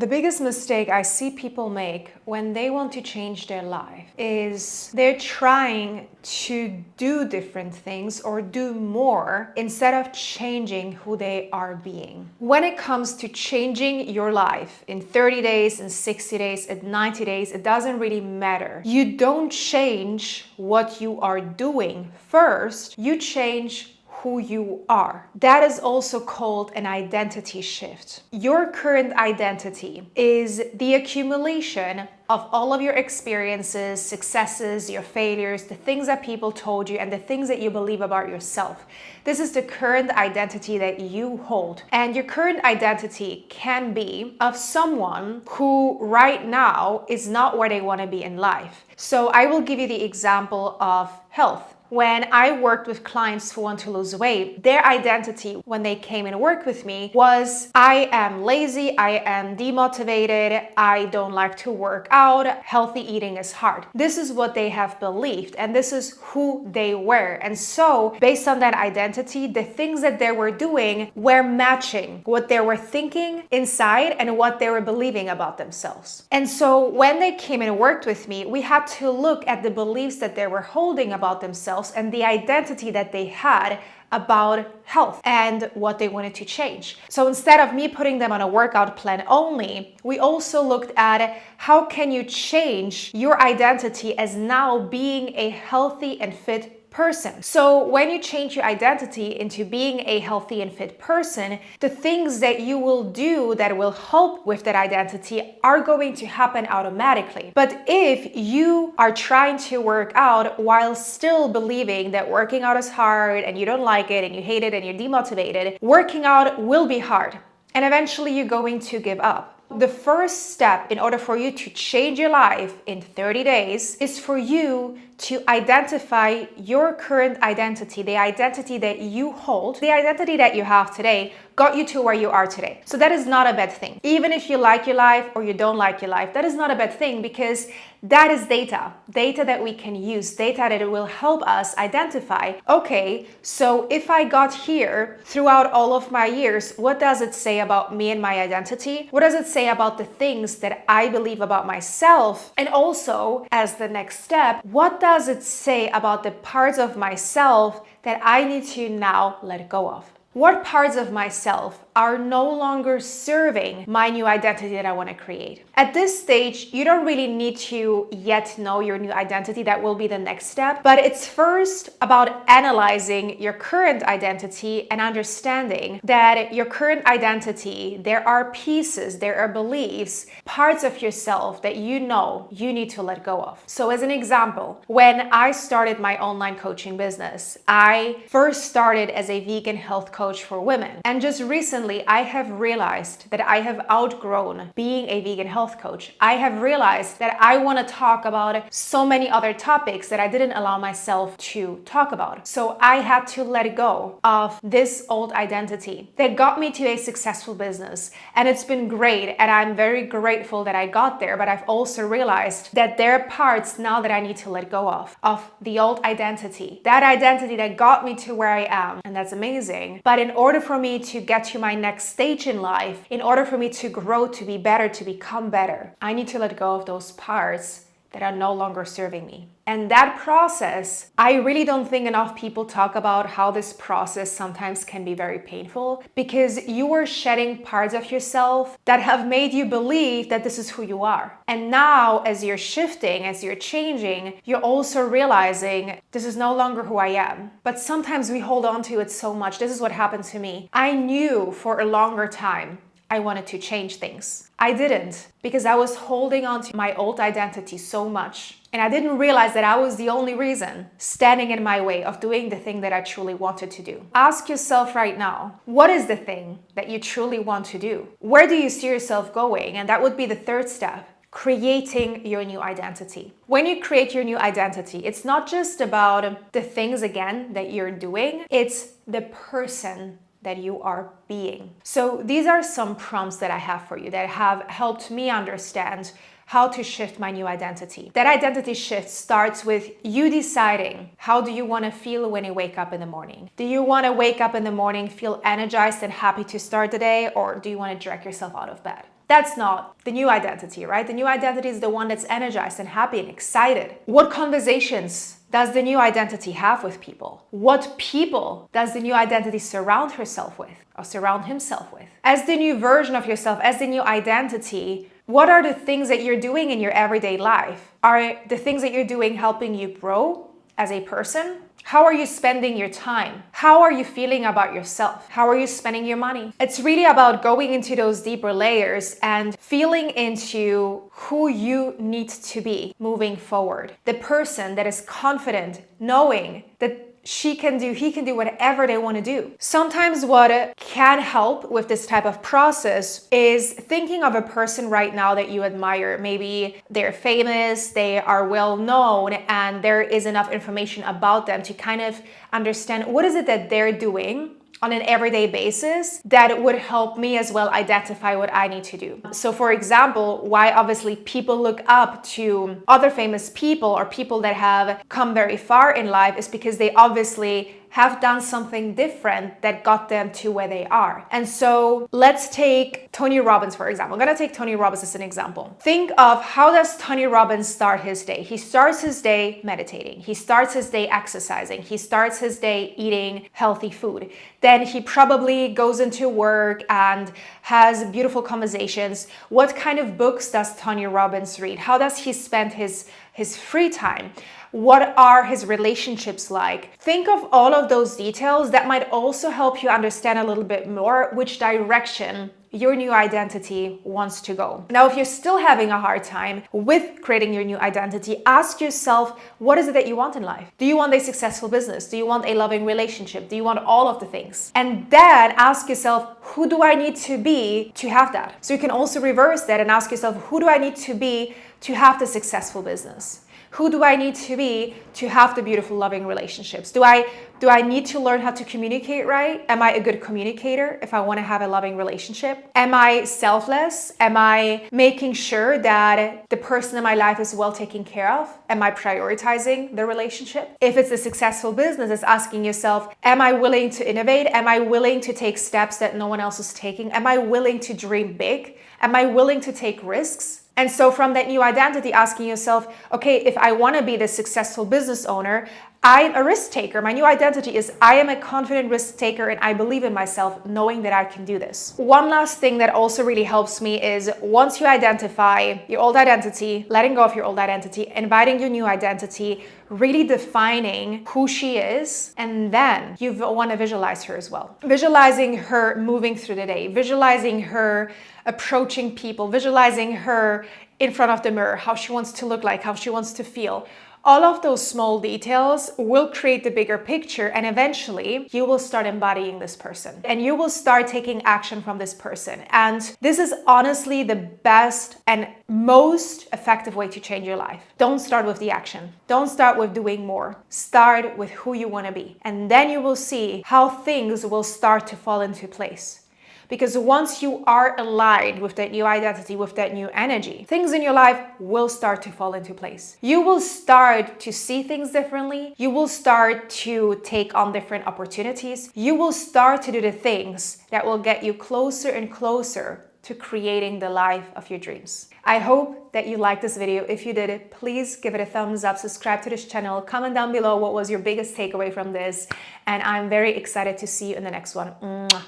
The biggest mistake I see people make when they want to change their life is they're trying to do different things or do more instead of changing who they are being. When it comes to changing your life in 30 days, in 60 days, in 90 days, it doesn't really matter. You don't change what you are doing first, you change who you are. That is also called an identity shift. Your current identity is the accumulation of all of your experiences, successes, your failures, the things that people told you, and the things that you believe about yourself. This is the current identity that you hold. And your current identity can be of someone who right now is not where they want to be in life. So I will give you the example of health. When I worked with clients who want to lose weight, their identity when they came and worked with me was, I am lazy, I am demotivated, I don't like to work out, healthy eating is hard. This is what they have believed and this is who they were. And so based on that identity, the things that they were doing were matching what they were thinking inside and what they were believing about themselves. And so when they came and worked with me, we had to look at the beliefs that they were holding about themselves and the identity that they had about health and what they wanted to change. So instead of me putting them on a workout plan only, we also looked at how can you change your identity as now being a healthy and fit person. So when you change your identity into being a healthy and fit person, the things that you will do that will help with that identity are going to happen automatically. But if you are trying to work out while still believing that working out is hard and you don't like it and you hate it and you're demotivated, working out will be hard and eventually you're going to give up. The first step in order for you to change your life in 30 days is for you to identify your current identity, the identity that you hold, the identity that you have today got you to where you are today. So that is not a bad thing. Even if you like your life or you don't like your life, that is not a bad thing because that is data that we can use, data that will help us identify, okay, so if I got here throughout all of my years, what does it say about me and my identity? What does it say about the things that I believe about myself? And also, as the next step, what does it say about the parts of myself that I need to now let go of? What parts of myself are no longer serving my new identity that I want to create? At this stage, you don't really need to yet know your new identity. That will be the next step. But it's first about analyzing your current identity and understanding that your current identity, there are pieces, there are beliefs, parts of yourself that you know you need to let go of. So as an example, when I started my online coaching business, I first started as a vegan health coach for women. And just recently, I have realized that I have outgrown being a vegan health coach. I have realized that I want to talk about so many other topics that I didn't allow myself to talk about. So I had to let go of this old identity that got me to a successful business. And it's been great. And I'm very grateful that I got there. But I've also realized that there are parts now that I need to let go of the old identity. That identity that got me to where I am. And that's amazing. But in order for me to get to my next stage in life, in order for me to grow, to be better, to become better, I need to let go of those parts that are no longer serving me. And that process, I really don't think enough people talk about how this process sometimes can be very painful because you are shedding parts of yourself that have made you believe that this is who you are. And now as you're shifting, as you're changing, you're also realizing this is no longer who I am. But sometimes we hold on to it so much. This is what happened to me. I knew for a longer time I wanted to change things. I didn't because I was holding on to my old identity so much. And I didn't realize that I was the only reason standing in my way of doing the thing that I truly wanted to do. Ask yourself right now, what is the thing that you truly want to do? Where do you see yourself going? And that would be the third step. Creating your new identity. When you create your new identity, it's not just about the things again that you're doing, it's the person that you are being. So these are some prompts that I have for you that have helped me understand how to shift my new identity. That identity shift starts with you deciding, how do you want to feel when you wake up in the morning? Do you want to wake up in the morning, feel energized and happy to start the day, or do you want to drag yourself out of bed? That's not the new identity, right? The new identity is the one that's energized and happy and excited. What conversations does the new identity have with people? What people does the new identity surround herself with or surround himself with? As the new version of yourself, as the new identity, what are the things that you're doing in your everyday life? Are the things that you're doing helping you grow as a person? How are you spending your time? How are you feeling about yourself? How are you spending your money? It's really about going into those deeper layers and feeling into who you need to be moving forward. The person that is confident, knowing that he can do whatever they want to do. Sometimes what can help with this type of process is thinking of a person right now that you admire. Maybe they're famous, they are well known, and there is enough information about them to kind of understand what is it that they're doing on an everyday basis that would help me as well identify what I need to do. So for example, why obviously people look up to other famous people or people that have come very far in life is because they obviously have done something different that got them to where they are. And so let's take Tony Robbins, for example. I'm gonna take Tony Robbins as an example. Think of how does Tony Robbins start his day? He starts his day meditating. He starts his day exercising. He starts his day eating healthy food. Then he probably goes into work and has beautiful conversations. What kind of books does Tony Robbins read? How does he spend his free time? What are his relationships like? Think of all of those details that might also help you understand a little bit more which direction your new identity wants to go. Now, if you're still having a hard time with creating your new identity, ask yourself, what is it that you want in life? Do you want a successful business? Do you want a loving relationship? Do you want all of the things? And then ask yourself, who do I need to be to have that? So you can also reverse that and ask yourself, who do I need to be to have the successful business? Who do I need to be to have the beautiful, loving relationships? Do I need to learn how to communicate right? Am I a good communicator if I want to have a loving relationship? Am I selfless? Am I making sure that the person in my life is well taken care of? Am I prioritizing the relationship? If it's a successful business, it's asking yourself, am I willing to innovate? Am I willing to take steps that no one else is taking? Am I willing to dream big? Am I willing to take risks? And so from that new identity, asking yourself, okay, if I want to be the successful business owner, I'm a risk taker. My new identity is I am a confident risk taker and I believe in myself, knowing that I can do this. One last thing that also really helps me is once you identify your old identity, letting go of your old identity, inviting your new identity, really defining who she is, and then you want to visualize her as well. Visualizing her moving through the day, visualizing her approaching people, visualizing her in front of the mirror, how she wants to look like, how she wants to feel. All of those small details will create the bigger picture, and eventually you will start embodying this person and you will start taking action from this person. And this is honestly the best and most effective way to change your life. Don't start with the action. Don't start with doing more. Start with who you want to be. And then you will see how things will start to fall into place. Because once you are aligned with that new identity, with that new energy, things in your life will start to fall into place. You will start to see things differently. You will start to take on different opportunities. You will start to do the things that will get you closer and closer to creating the life of your dreams. I hope that you liked this video. If you did, please give it a thumbs up, subscribe to this channel, comment down below what was your biggest takeaway from this, and I'm very excited to see you in the next one.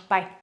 Bye.